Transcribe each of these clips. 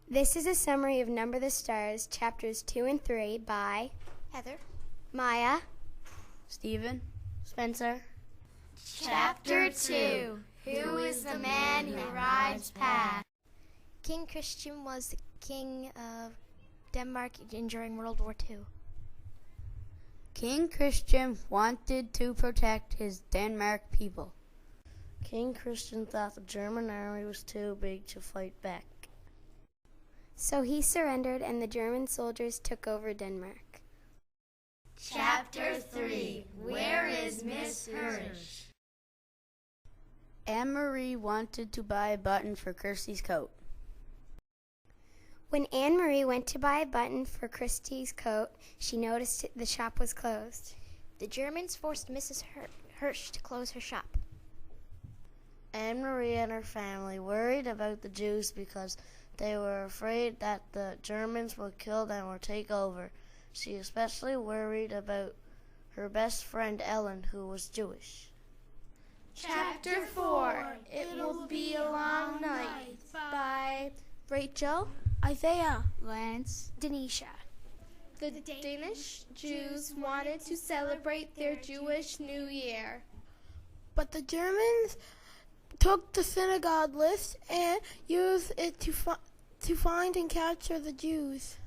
This is a summary of Number the Stars, chapters 2 and 3 by Heather, Maya, Stephen, Spencer. Chapter 2. Who is the man who rides past? King Christian was the king of Denmark during World War II. King Christian wanted to protect his Denmark people. King Christian thought the German army was too big to fight back. So he surrendered and the German soldiers took over Denmark. Chapter 3. Where is Miss Hirsch? Anne-Marie wanted to buy a button for Kirsty's coat. When Anne-Marie went to buy a button for Christie's coat, she noticed the shop was closed. The Germans forced Mrs. Hirsch to close her shop. Anne-Marie and her family worried about the Jews because they were afraid that the Germans would kill them or take over. She especially worried about her best friend Ellen, who was Jewish. Chapter 4. It Will Be a Long Night by Rachel, Isaiah, Lance, Denisha. The Danish Jews wanted to celebrate their Jewish New Year, but the Germans took the synagogue list and used it to find and capture the Jews.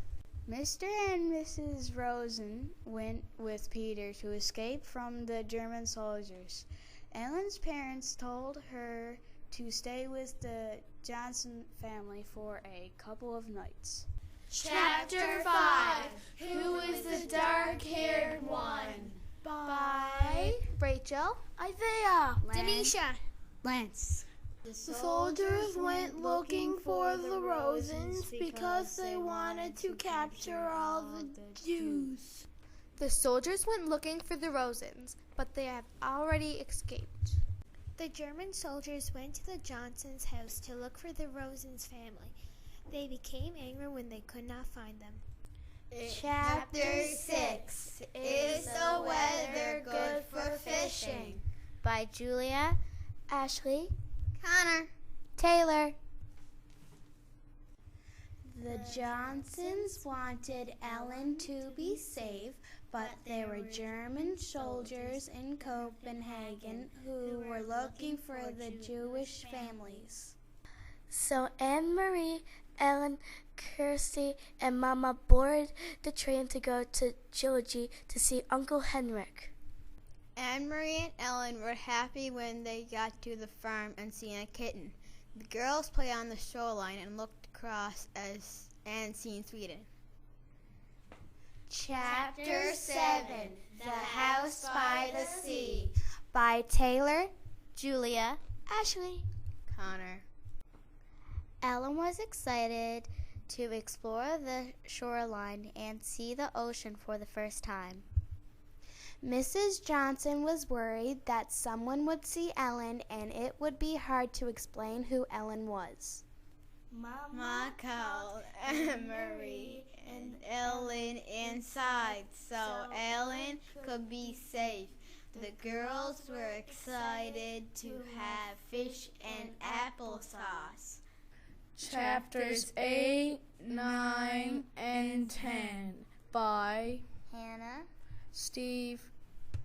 Mr. and Mrs. Rosen went with Peter to escape from the German soldiers. Ellen's parents told her to stay with the Johnson family for a couple of nights. Chapter 5. Who is the dark-haired one? By Rachel, Isaiah. Denisha. Lance. The soldiers went looking for the Rosens because they wanted to capture all the Jews. The soldiers went looking for the Rosens, but they have already escaped. The German soldiers went to the Johnsons' house to look for the Rosens family. They became angry when they could not find them. Chapter 6. Is the weather good for fishing? By Julia, Ashley, Connor, Taylor. The Johnsons wanted Ellen to be safe, but there were German soldiers in Copenhagen who were looking for the Jewish families. So Anne-Marie, Ellen, Kirsty, and Mama boarded the train to go to Georgie to see Uncle Henrik. Anne-Marie and Ellen were happy when they got to the farm and seen a kitten. The girls played on the shoreline and looked across and seen Sweden. Chapter 7. The House by the Sea. By Taylor, Julia, Ashley, Connor. Ellen was excited to explore the shoreline and see the ocean for the first time. Mrs. Johnson was worried that someone would see Ellen and it would be hard to explain who Ellen was. Mama called Anne-Marie and Ellen inside so Ellen could be safe. The girls were excited to have fish and applesauce. Chapters 8, 9, and 10 by Hannah, Steve,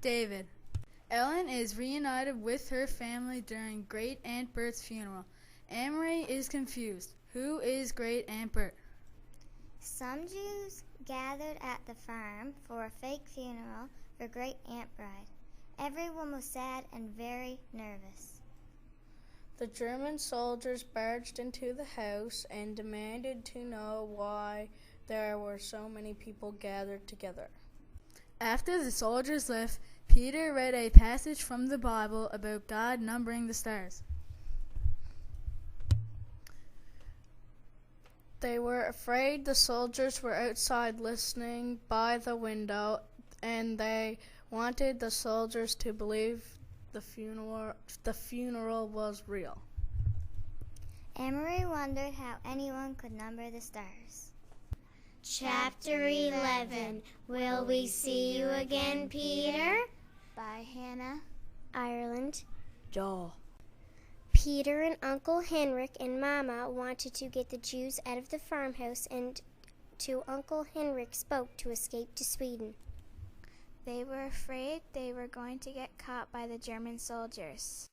David. Ellen is reunited with her family during Great Aunt Bert's funeral. Anne-Marie is confused. Who is Great Aunt Bert? Some Jews gathered at the farm for a fake funeral for Great Aunt Bride. Everyone was sad and very nervous. The German soldiers barged into the house and demanded to know why there were so many people gathered together. After the soldiers left, Peter read a passage from the Bible about God numbering the stars. They were afraid the soldiers were outside listening by the window, and they wanted the soldiers to believe the funeral was real. Anne-Marie wondered how anyone could number the stars. Chapter 11. Will we see you again, Peter? By Hannah, Ireland, Joel. Peter and Uncle Henrik and Mama wanted to get the Jews out of the farmhouse, and Uncle Henrik's boat to escape to Sweden. They were afraid they were going to get caught by the German soldiers.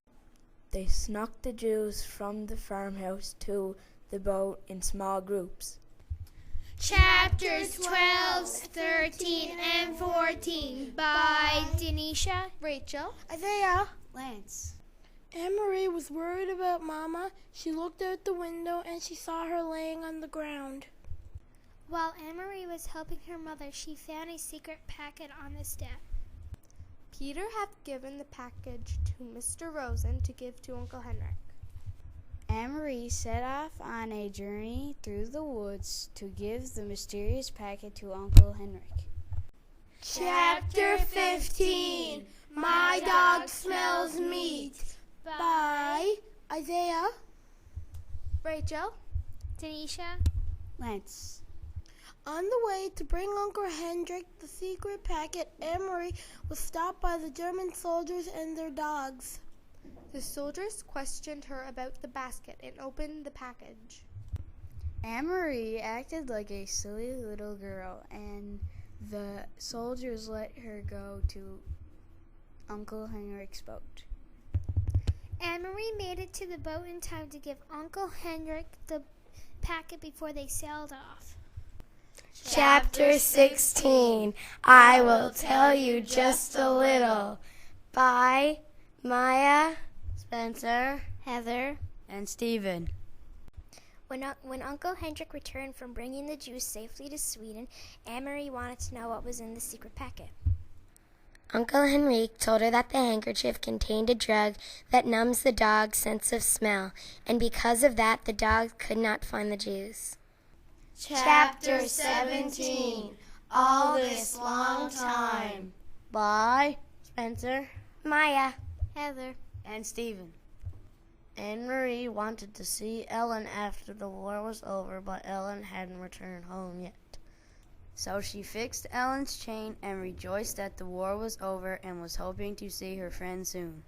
They snuck the Jews from the farmhouse to the boat in small groups. Chapters 12, 13, and 14 by Denisha, Rachel, Isaiah, Lance. Anne-Marie was worried about Mama. She looked out the window and she saw her laying on the ground. While Anne-Marie was helping her mother, she found a secret packet on the step. Peter had given the package to Mr. Rosen to give to Uncle Henrik. Anne-Marie set off on a journey through the woods to give the mysterious packet to Uncle Henrik. Chapter 15, My Dog Smells Meat by Isaiah, Rachel, Denisha, Lance. On the way to bring Uncle Hendrik the secret packet, Anne-Marie was stopped by the German soldiers and their dogs. The soldiers questioned her about the basket and opened the package. Anne-Marie acted like a silly little girl, and the soldiers let her go to Uncle Henrik's boat. Anne-Marie made it to the boat in time to give Uncle Henrik the packet before they sailed off. Chapter 16, I Will Tell You Just a Little by Maya, Spencer, Heather, And Stephen. When Uncle Hendrik returned from bringing the Jews safely to Sweden, Anne-Marie wanted to know what was in the secret packet. Uncle Henrik told her that the handkerchief contained a drug that numbs the dog's sense of smell, and because of that, the dog could not find the Jews. Chapter 17, All This Long Time by Spencer, Maya, Heather, and Stephen. Anne-Marie wanted to see Ellen after the war was over, but Ellen hadn't returned home yet. So she fixed Ellen's chain and rejoiced that the war was over and was hoping to see her friend soon.